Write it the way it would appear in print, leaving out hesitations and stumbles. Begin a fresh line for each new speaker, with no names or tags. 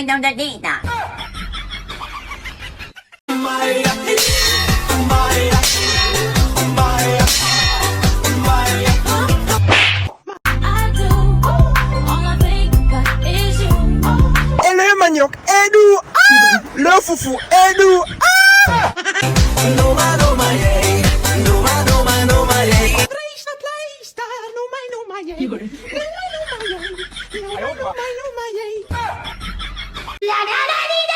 namin daw data.
Et le manioc est doux, le foufou est doux.
La la la